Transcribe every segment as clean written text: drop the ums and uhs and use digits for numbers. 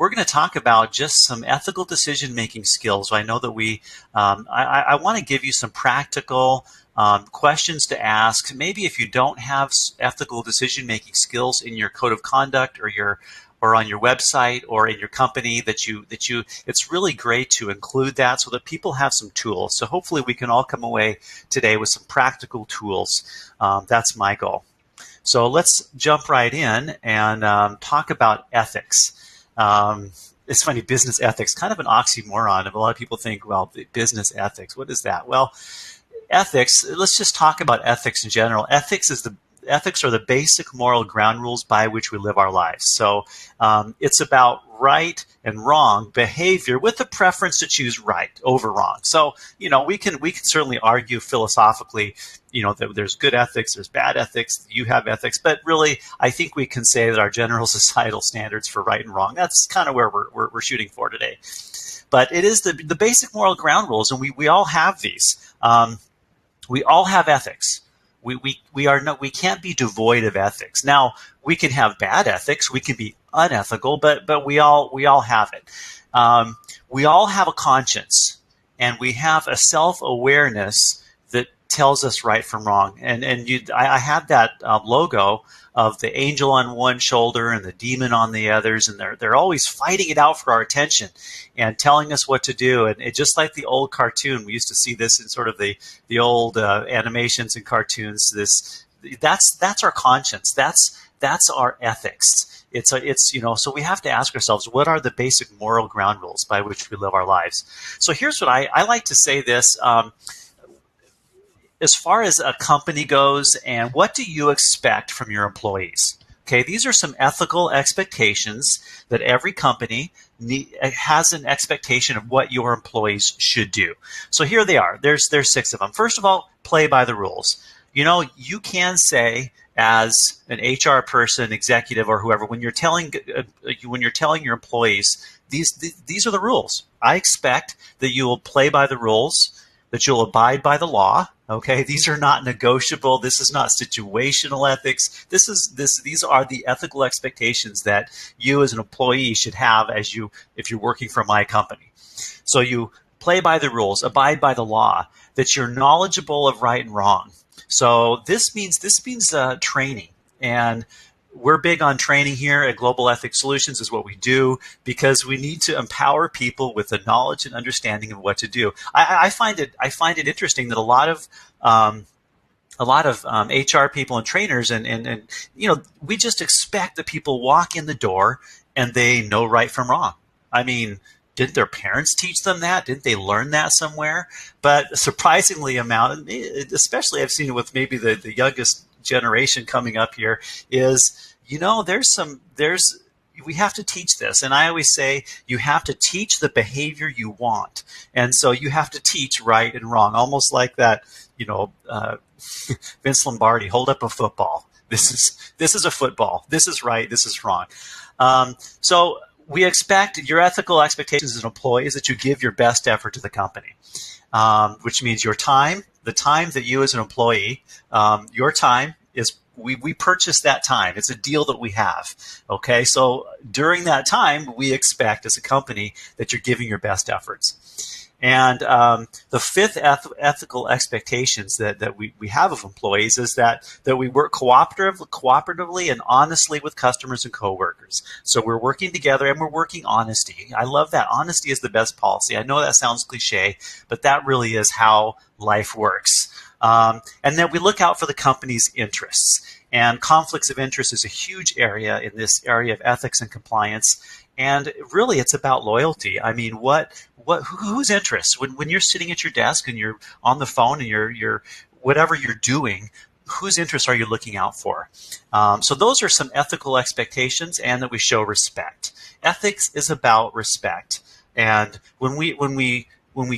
we're going to talk about just some ethical decision-making skills. I know that I want to give you some practical questions to ask. Maybe if you don't have ethical decision-making skills in your code of conduct or on your website or in your company, it's really great to include that so that people have some tools. So hopefully we can all come away today with some practical tools. That's my goal. So let's jump right in and talk about ethics. It's funny, business ethics, kind of an oxymoron. A lot of people think, well, business ethics, what is that? Well, ethics, let's just talk about ethics in general. Ethics are the basic moral ground rules by which we live our lives. So it's about right and wrong behavior with a preference to choose right over wrong. So, we can certainly argue philosophically, that there's good ethics, there's bad ethics, you have ethics, but really I think we can say that our general societal standards for right and wrong, that's kind of where we're shooting for today. But it is the basic moral ground rules, and we all have these. We all have ethics. We can't be devoid of ethics. Now, we can have bad ethics, we can be unethical, but we all have it. We all have a conscience, and we have a self-awareness that tells us right from wrong. And I had that logo of the angel on one shoulder and the demon on the others, and they're always fighting it out for our attention and telling us what to do. And it, just like the old cartoon, we used to see this in sort of the old animations and cartoons. That's our conscience. That's our ethics. So we have to ask ourselves, what are the basic moral ground rules by which we live our lives? So here's what I like to say this. As far as a company goes, and what do you expect from your employees? Okay, these are some ethical expectations that every company has an expectation of what your employees should do. So here they are. There's 6 of them. First of all, play by the rules. You can say as an HR person, executive, or whoever, when you're telling your employees, these are the rules. I expect that you will play by the rules, that you'll abide by the law. Okay, these are not negotiable. This is not situational ethics. These are the ethical expectations that you as an employee should have if you're working for my company. So you play by the rules, abide by the law, that you're knowledgeable of right and wrong. So this means training, and we're big on training here at Global Ethics Solutions, is what we do, because we need to empower people with the knowledge and understanding of what to do. I find it interesting that a lot of HR people and trainers and we just expect that people walk in the door and they know right from wrong. I mean, didn't their parents teach them that? Didn't they learn that somewhere? But surprisingly especially I've seen it with maybe the youngest generation coming up here, is we have to teach this. And I always say you have to teach the behavior you want. And so you have to teach right and wrong, almost like that, Vince Lombardi, hold up a football. This is a football. This is right. This is wrong. So we expect your ethical expectations as an employee is that you give your best effort to the company, which means your time, the time that you as an employee, your time is, we purchase that time. It's a deal that we have. Okay, so during that time, we expect as a company that you're giving your best efforts. And the 5th ethical expectations that we have of employees is that we work cooperatively and honestly with customers and coworkers. So we're working together and we're working honesty. I love that. Honesty is the best policy. I know that sounds cliche, but that really is how life works. And then we look out for the company's interests. And conflicts of interest is a huge area in this area of ethics and compliance. And really, it's about loyalty. I mean, whose interests? When you're sitting at your desk and you're on the phone and you're whatever you're doing, whose interests are you looking out for? So those are some ethical expectations, and that we show respect. Ethics is about respect. And when we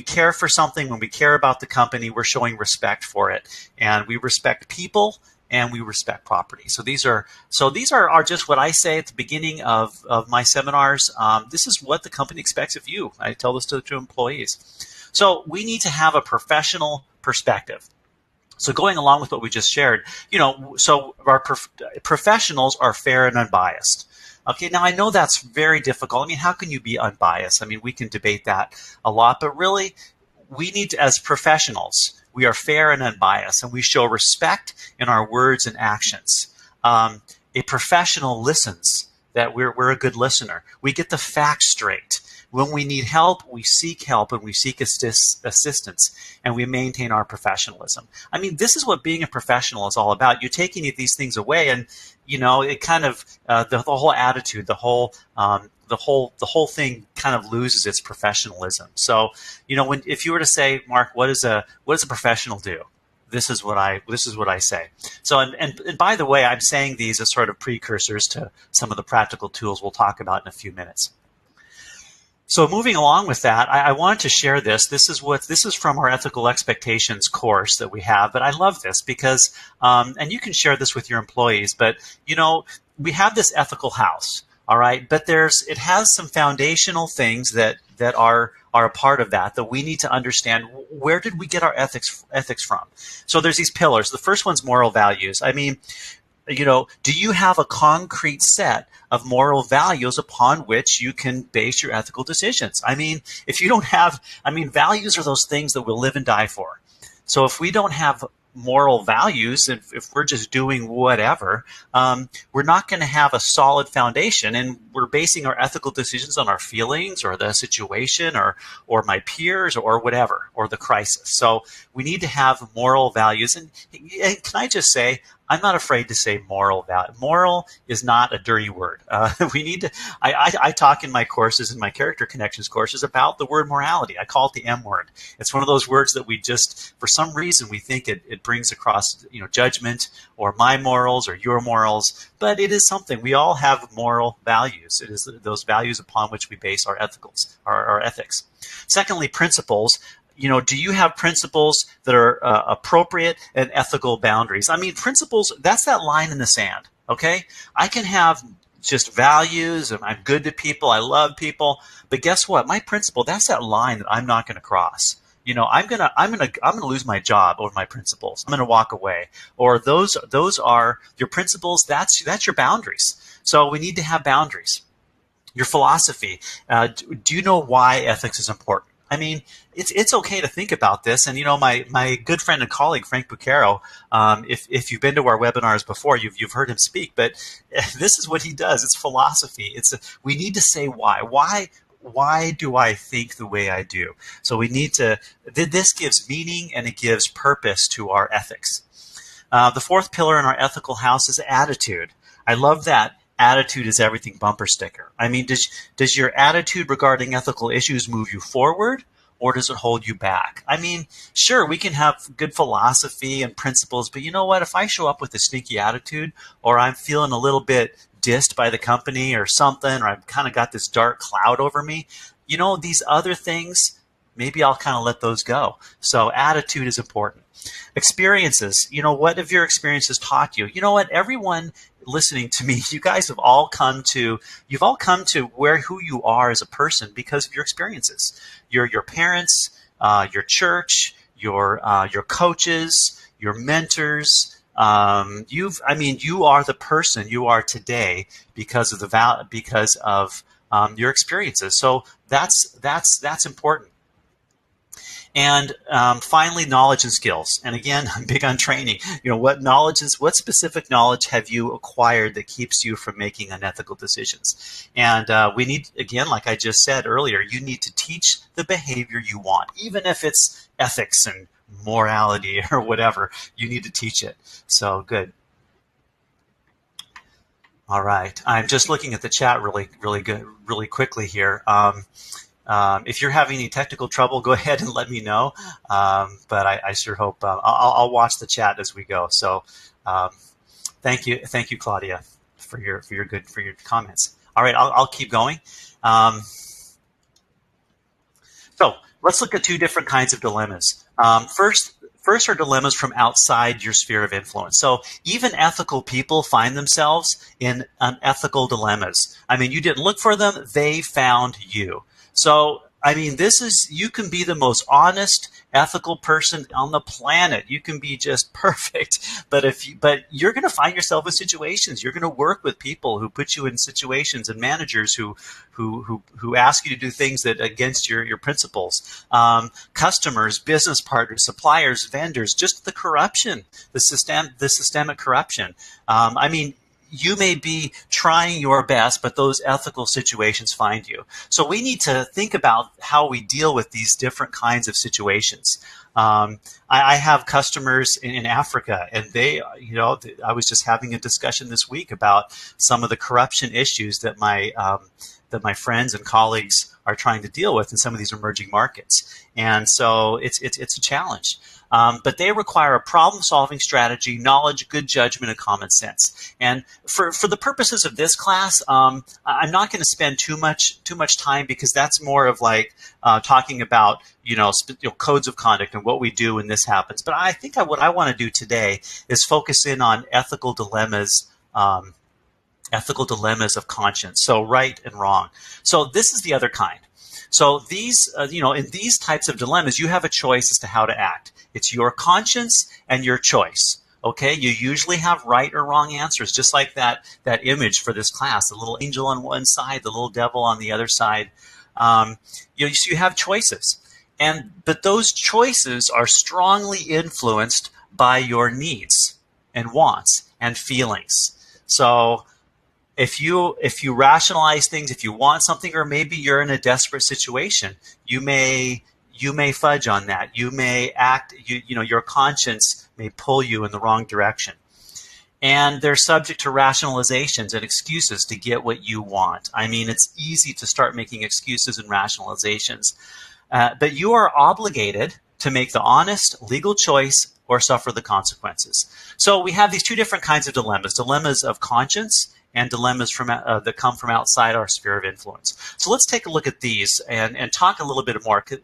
care for something, when we care about the company, we're showing respect for it. And we respect people, and we respect property. So these are just what I say at the beginning of my seminars. This is what the company expects of you. I tell this to employees. So we need to have a professional perspective. So going along with what we just shared, so our professionals are fair and unbiased. Okay, now I know that's very difficult. I mean, how can you be unbiased? I mean, we can debate that a lot, but really, we need to, as professionals, we are fair and unbiased, and we show respect in our words and actions. A professional listens, that we're a good listener. We get the facts straight. When we need help and we seek assistance, and we maintain our professionalism. I mean, this is what being a professional is all about. You're taking these things away, and it kind of the whole attitude, the whole thing kind of loses its professionalism. So, if you were to say, Mark, what does a professional do? This is what I say. So, and by the way, I'm saying these as sort of precursors to some of the practical tools we'll talk about in a few minutes. So moving along with that, I wanted to share this. This is from our Ethical Expectations course that we have, but I love this because, and you can share this with your employees, but we have this ethical house, all right, but it has some foundational things that are a part of that we need to understand. Where did we get our ethics from? So there's these pillars. The first one's moral values. I mean, do you have a concrete set of moral values upon which you can base your ethical decisions? I mean, if you don't have, values are those things that we'll live and die for. So if we don't have moral values, if we're just doing whatever, we're not going to have a solid foundation, and we're basing our ethical decisions on our feelings or the situation or my peers or whatever, or the crisis. So we need to have moral values. And can I just say, I'm not afraid to say moral value. Moral is not a dirty word. We need to. I talk in my courses, in my character connections courses, about the word morality. I call it the M word. It's one of those words that we just, for some reason, we think it brings across judgment or my morals or your morals. But it is something. We all have moral values. It is those values upon which we base our ethics. Secondly, principles. Do you have principles that are appropriate and ethical boundaries? I mean, principles, that's that line in the sand, okay? I can have just values, and I'm good to people, I love people, but guess what? My principle, that's that line that I'm not going to cross. I'm gonna lose my job over my principles. I'm gonna walk away. Or those are your principles. That's your boundaries. So we need to have boundaries. Your philosophy. Do you know why ethics is important? I mean, it's okay to think about this. And my good friend and colleague Frank Bucaro, if you've been to our webinars before, you've heard him speak. But this is what he does. It's philosophy. We need to say why. Why do I think the way I do? So we need to. This gives meaning and it gives purpose to our ethics. The fourth pillar in our ethical house is attitude. I love that. Attitude is everything bumper sticker. I mean, does your attitude regarding ethical issues move you forward, or does it hold you back? I mean, sure, we can have good philosophy and principles, but you know what? If I show up with a sneaky attitude, or I'm feeling a little bit dissed by the company or something, or I've kind of got this dark cloud over me, these other things, maybe I'll kind of let those go. So attitude is important. Experiences. What have your experiences taught you? You know what? Everyone listening to me, you guys have all come to who you are as a person because of your experiences. Your parents, your church, your coaches, your mentors. You are the person you are today because of your experiences. So that's important. And finally, knowledge and skills. And again, I'm big on training. What specific knowledge have you acquired that keeps you from making unethical decisions? And we need, again, like I just said earlier, you need to teach the behavior you want, even if it's ethics and morality or whatever. You need to teach it. So good. All right. I'm just looking at the chat really quickly here. If you're having any technical trouble, go ahead and let me know. But I sure hope I'll watch the chat as we go. So thank you, Claudia, for your comments. All right, I'll keep going. So let's look at two different kinds of dilemmas. First are dilemmas from outside your sphere of influence. So even ethical people find themselves in unethical dilemmas. I mean, you didn't look for them; they found you. So I mean, you can be the most honest, ethical person on the planet. You can be just perfect. But you're going to find yourself in situations. You're going to work with people who put you in situations, and managers who ask you to do things that against your principles. Customers, business partners, suppliers, vendors, just the corruption, the systemic corruption. I mean, you may be trying your best, but those ethical situations find you. So we need to think about how we deal with these different kinds of situations. I have customers in Africa, and I was just having a discussion this week about some of the corruption issues that my friends and colleagues are trying to deal with in some of these emerging markets. And so it's a challenge. But they require a problem-solving strategy, knowledge, good judgment, and common sense. And for the purposes of this class, I'm not going to spend too much time, because that's more of like talking about codes of conduct and what we do when this happens. But I think what I want to do today is focus in on ethical dilemmas. Ethical dilemmas of conscience, so right and wrong. So this is the other kind. So these, in these types of dilemmas, you have a choice as to how to act. It's your conscience and your choice. Okay, you usually have right or wrong answers, just like that image for this class, the little angel on one side, the little devil on the other side. So you have choices, but those choices are strongly influenced by your needs and wants and feelings. So if you rationalize things, if you want something, or maybe you're in a desperate situation, you may fudge on that. You may act. Your conscience may pull you in the wrong direction, and they're subject to rationalizations and excuses to get what you want. I mean, it's easy to start making excuses and rationalizations, but you are obligated to make the honest, legal choice or suffer the consequences. So we have these two different kinds of dilemmas: dilemmas of conscience and dilemmas that come from outside our sphere of influence. So let's take a look at these and talk a little bit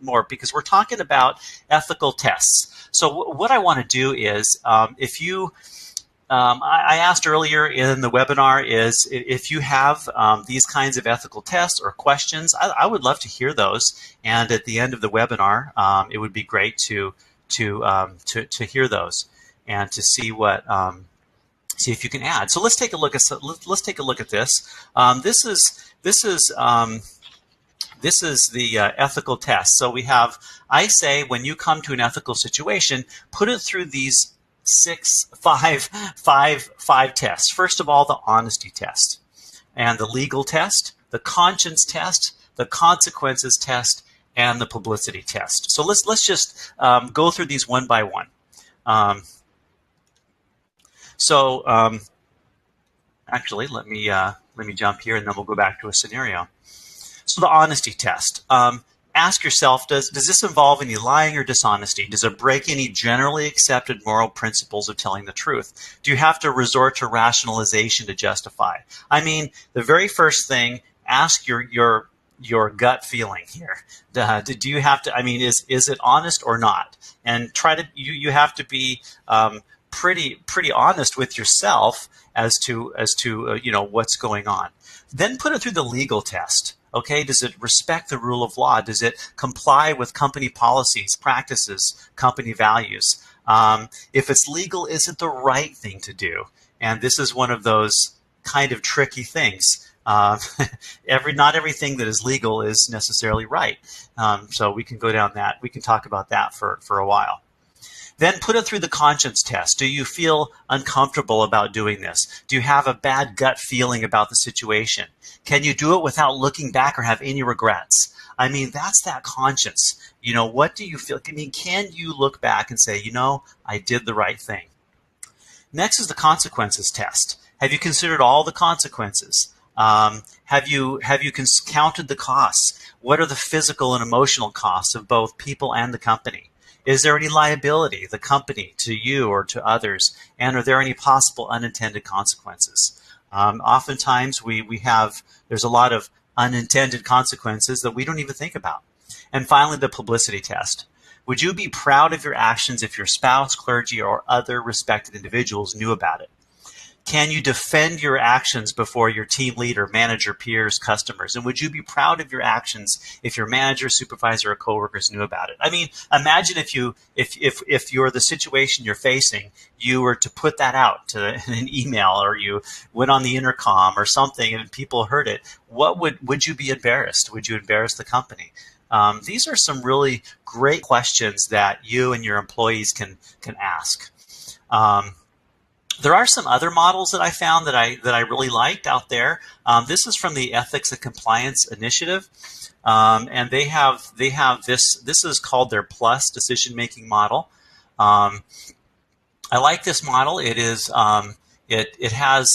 more, because we're talking about ethical tests. So what I want to do is, I asked earlier in the webinar, is if you have these kinds of ethical tests or questions, I would love to hear those. And at the end of the webinar, it would be great to hear those and to see what. See if you can add. So let's take a look at this. This is the ethical test. So I say, when you come to an ethical situation, put it through these five tests. First of all, the honesty test, and the legal test, the conscience test, the consequences test, and the publicity test. So let's just go through these one by one. Actually, let me jump here, and then we'll go back to a scenario. So the honesty test. Ask yourself, does this involve any lying or dishonesty? Does it break any generally accepted moral principles of telling the truth? Do you have to resort to rationalization to justify? I mean, the very first thing, ask your gut feeling here. Do you have to? I mean, is it honest or not? And you have to be pretty honest with yourself as to what's going on. Then put it through the legal test. Okay, does it respect the rule of law? Does it comply with company policies, practices, company values? If it's legal, is it the right thing to do? And this is one of those kind of tricky things. Not everything that is legal is necessarily right. So we can go down that. We can talk about that for a while. Then put it through the conscience test. Do you feel uncomfortable about doing this? Do you have a bad gut feeling about the situation? Can you do it without looking back or have any regrets? I mean, that's that conscience. What do you feel? I mean, can you look back and say, I did the right thing? Next is the consequences test. Have you considered all the consequences? Have you counted the costs? What are the physical and emotional costs of both people and the company? Is there any liability, the company, to you or to others? And are there any possible unintended consequences? Oftentimes there's a lot of unintended consequences that we don't even think about. And finally, the publicity test. Would you be proud of your actions if your spouse, clergy, or other respected individuals knew about it? Can you defend your actions before your team leader, manager, peers, customers? And would you be proud of your actions if your manager, supervisor, or coworkers knew about it? I mean, imagine if you're the situation you're facing, you were to put that out to an email, or you went on the intercom or something, and people heard it. What would you be embarrassed? Would you embarrass the company? These are some really great questions that you and your employees can ask. There are some other models that I found that I really liked out there. This is from the Ethics and Compliance Initiative, and they have this. This is called their Plus decision making model. I like this model. It is it has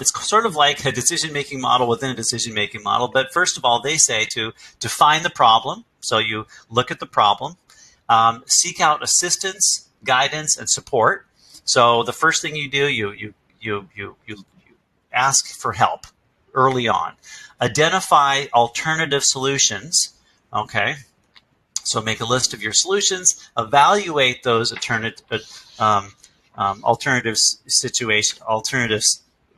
it's sort of like a decision making model within a decision making model. But first of all, they say to define the problem. So you look at the problem, seek out assistance, guidance, and support. So the first thing you do, you ask for help early on. Identify alternative solutions. Okay, so make a list of your solutions. Evaluate those alternatives.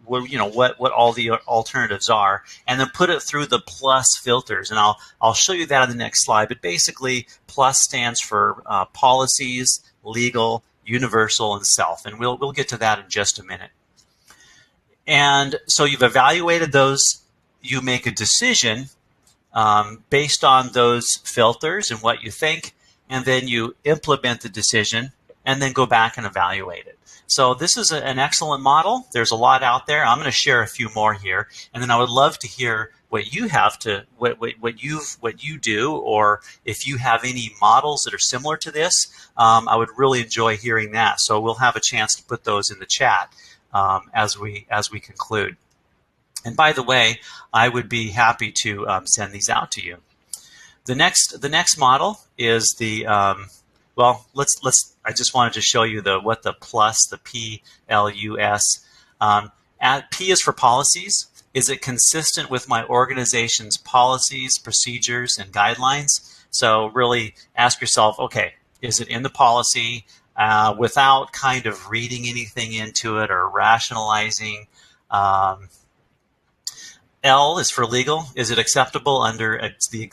What all the alternatives are, and then put it through the plus filters. And I'll show you that on the next slide. But basically, plus stands for policies, legal, universal, and self, and we'll get to that in just a minute. And so you've evaluated those. You make a decision based on those filters and what you think, and then you implement the decision, and then go back and evaluate it. So this is an excellent model. There's a lot out there. I'm going to share a few more here, and then I would love to hear what you have to what you do, or if you have any models that are similar to this. I would really enjoy hearing that. So we'll have a chance to put those in the chat as we conclude. And by the way, I would be happy to send these out to you. The next model is the I just wanted to show you what the plus, the PLUS. P is for policies. Is it consistent with my organization's policies, procedures, and guidelines? So really ask yourself, okay, is it in the policy without kind of reading anything into it or rationalizing? L is for legal. Is it acceptable under the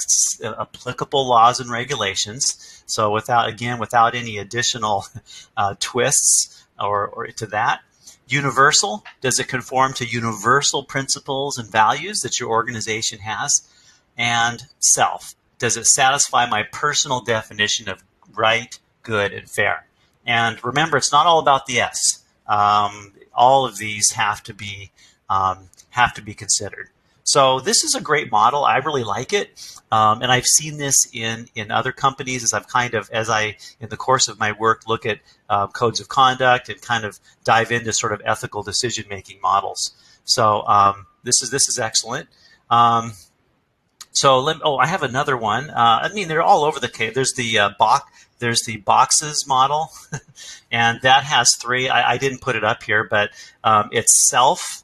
applicable laws and regulations? So without any additional twists or to that. Universal, does it conform to universal principles and values that your organization has? And self, does it satisfy my personal definition of right, good, and fair? And remember, it's not all about the S. All of these have to be considered. So this is a great model. I really like it, and I've seen this in other companies as in the course of my work, look at codes of conduct and kind of dive into sort of ethical decision making models. So this is excellent. I have another one. They're all over the case. There's the boxes model, and that has 3. I didn't put it up here, but it's self.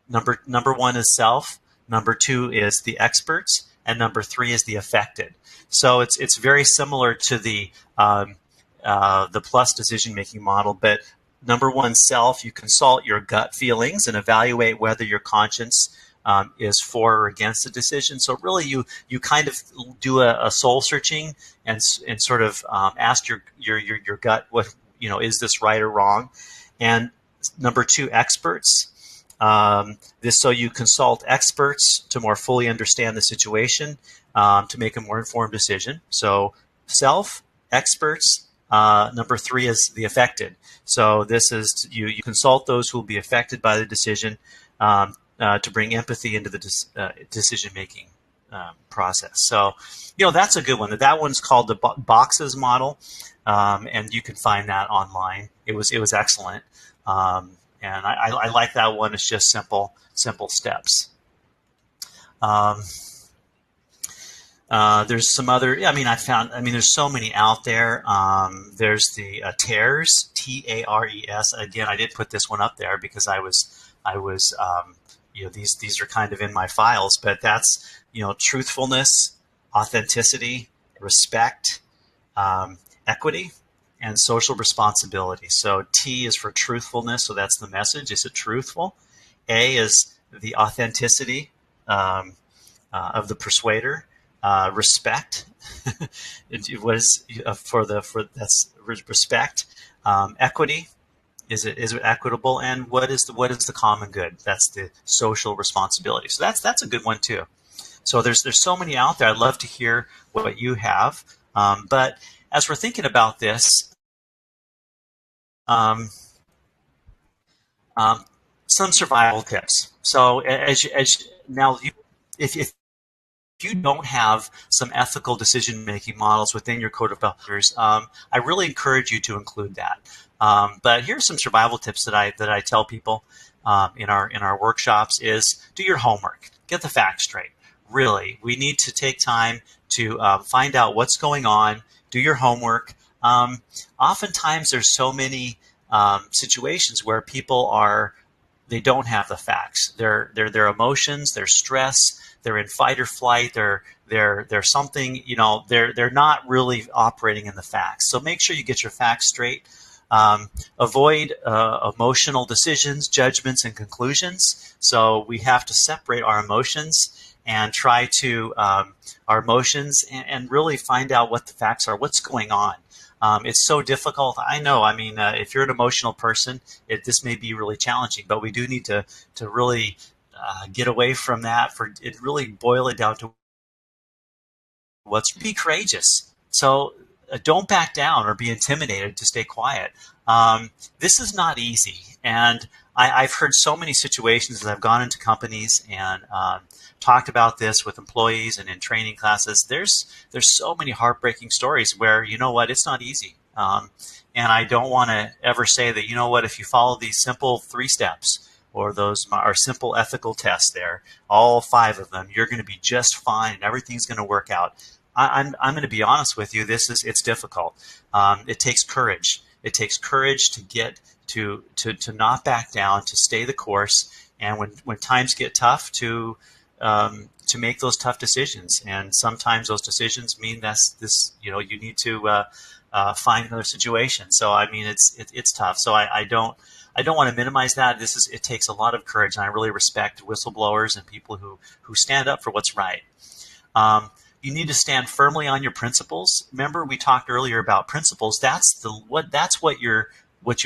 Number 1 is self. Number 2 is the experts, and number 3 is the affected. So it's very similar to the plus decision making model. But number 1, self, you consult your gut feelings and evaluate whether your conscience is for or against the decision. So really, you kind of do a soul searching and sort of ask your gut, what is this right or wrong? And number 2, experts. So you consult experts to more fully understand the situation, to make a more informed decision. So self, experts. Number 3 is the affected. So this is you consult those who will be affected by the decision to bring empathy into the decision-making process. So that's a good one. That one's called the boxes model, and you can find that online. It was excellent. And I like that one. It's just simple steps. There's some other. There's so many out there. There's the TARES, TARES. Again, I did put this one up there because I was. These are kind of in my files, but that's truthfulness, authenticity, respect, equity, and social responsibility. So T is for truthfulness, so that's the message. Is it truthful? A is the authenticity of the persuader. Respect. It was for that's respect. Equity. Is it equitable? And what is the common good? That's the social responsibility. So that's a good one too. So there's so many out there. I'd love to hear what you have. But as we're thinking about this, um, um, some survival tips. So as now, if you don't have some ethical decision-making models within your code of developers, I really encourage you to include that. But here's some survival tips that I tell people in our workshops: is do your homework, get the facts straight. Really, we need to take time to find out what's going on. Do your homework. Oftentimes, there's so many situations where people they don't have the facts. Their emotions, their stress, they're in fight or flight. They're something, they're not really operating in the facts. So make sure you get your facts straight. Avoid emotional decisions, judgments, and conclusions. So we have to separate our emotions and try to our emotions and really find out what the facts are, what's going on. It's so difficult. I know. I mean, if you're an emotional person, this may be really challenging, but we do need to really get away from that. For it, really boil it down to be courageous. So don't back down or be intimidated to stay quiet. This is not easy, and I've heard so many situations as I've gone into companies and talked about this with employees and in training classes. There's so many heartbreaking stories where, it's not easy. And I don't want to ever say that, if you follow these simple 3 steps or those are simple ethical tests there, all 5 of them, you're going to be just fine and everything's going to work out. I'm going to be honest with you. It's difficult. It takes courage. It takes courage to get to not back down, to stay the course, and when times get tough, to make those tough decisions. And sometimes those decisions mean you need to find another situation. So I mean, it's tough. So I don't want to minimize that. It takes a lot of courage, and I really respect whistleblowers and people who stand up for what's right. You need to stand firmly on your principles. Remember, we talked earlier about principles. That's what you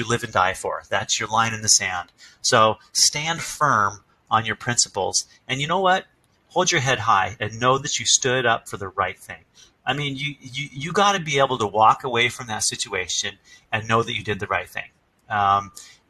live and die for. That's your line in the sand. So stand firm on your principles. And you know what? Hold your head high and know that you stood up for the right thing. I mean, you got to be able to walk away from that situation and know that you did the right thing.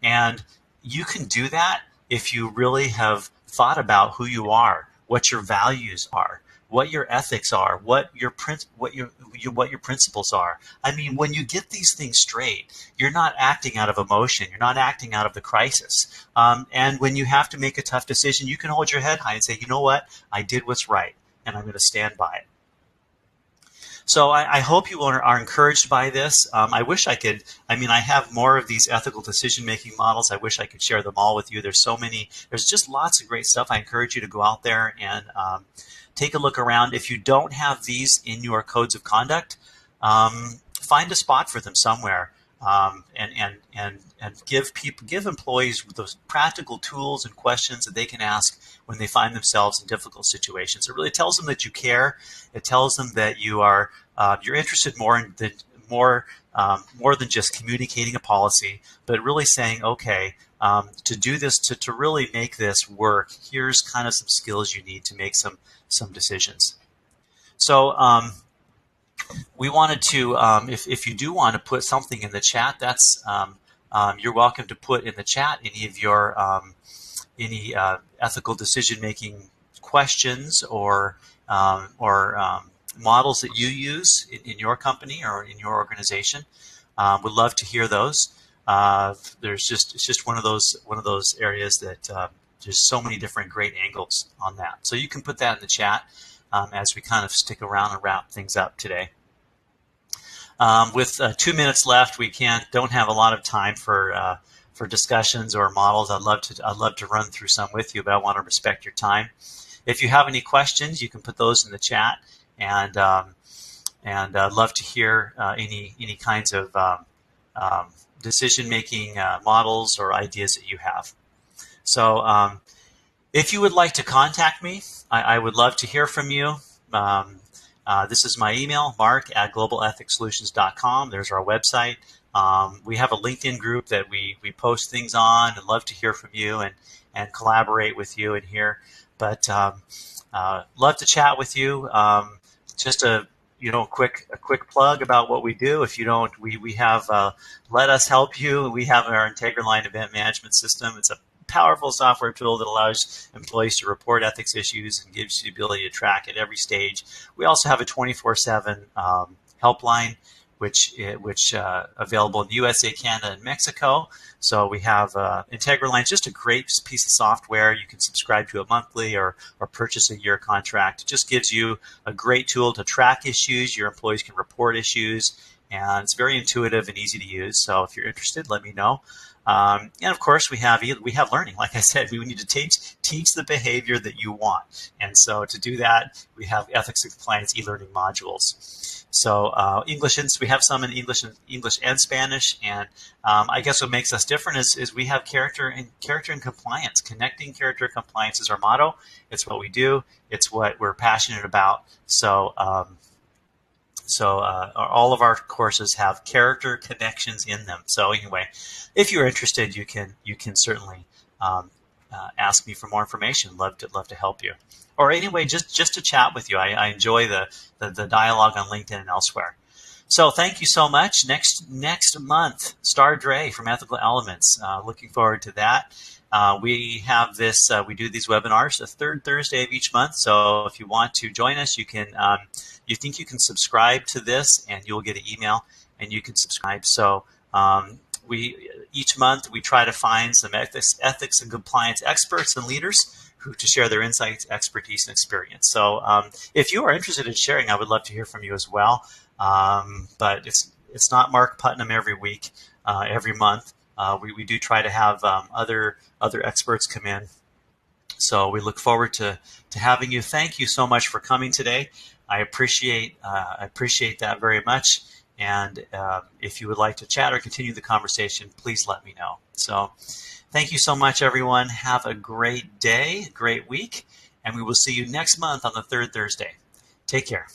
And you can do that if you really have thought about who you are, what your values are, what your ethics are, what your principles are. I mean, when you get these things straight, you're not acting out of emotion. You're not acting out of the crisis. And when you have to make a tough decision, you can hold your head high and say, you know what? I did what's right, and I'm going to stand by it. So I hope you are encouraged by this. I wish I could. I mean, I have more of these ethical decision-making models. I wish I could share them all with you. There's so many. There's just lots of great stuff. I encourage you to go out there and take a look around. If you don't have these in your codes of conduct, find a spot for them somewhere, and give employees those practical tools and questions that they can ask when they find themselves in difficult situations. It really tells them that you care. It tells them that you're interested more than just communicating a policy, but really saying, okay, to do this, to really make this work, here's kind of some skills you need to make some decisions. So we wanted to, if you do want to put something in the chat, that's you're welcome to put in the chat any of your ethical decision-making questions or models that you use in your company or in your organization. Would love to hear those. It's just one of those areas that there's so many different great angles on that. So you can put that in the chat as we kind of stick around and wrap things up today. With 2 minutes left, we don't have a lot of time for discussions or models. I'd love to run through some with you, but I want to respect your time. If you have any questions, you can put those in the chat, and I'd love to hear any kinds of decision-making models or ideas that you have. So if you would like to contact me, I would love to hear from you. This is my email, mark@globalethicssolutions.com. There's our website. We have a LinkedIn group that we post things on, and love to hear from you and collaborate with you in here. But love to chat with you. Just a quick plug about what we do. If you don't, we have Let Us Help You. We have our Integri-line event management system. It's a powerful software tool that allows employees to report ethics issues and gives you the ability to track at every stage. We also have a 24/7 helpline, which available in the USA, Canada, and Mexico. So we have Integri-line, just a great piece of software. You can subscribe to it monthly or purchase a year contract. It just gives you a great tool to track issues. Your employees can report issues, and it's very intuitive and easy to use. So if you're interested, let me know. And of course, we have learning. Like I said, we need to teach the behavior that you want. And so to do that, we have ethics and compliance e-learning modules. So English, we have some in English and Spanish. And I guess what makes us different is we have character and compliance. Connecting character and compliance is our motto. It's what we do. It's what we're passionate about. So all of our courses have character connections in them. So anyway, if you're interested, you can certainly ask me for more information. Love to help you. Or anyway, just to chat with you. I enjoy the dialogue on LinkedIn and elsewhere. So thank you so much. Next month, Star Dre from Ethical Elements. Looking forward to that. We have this. We do these webinars the third Thursday of each month. So if you want to join us, you can. You think you can subscribe to this, and you'll get an email, and you can subscribe. So each month we try to find some ethics and compliance experts and leaders to share their insights, expertise, and experience. So if you are interested in sharing, I would love to hear from you as well. But it's not Mark Putnam every week, every month. We do try to have other experts come in. So we look forward to having you. Thank you so much for coming today. I appreciate that very much. And if you would like to chat or continue the conversation, please let me know. So thank you so much, everyone. Have a great day, great week, and we will see you next month on the third Thursday. Take care.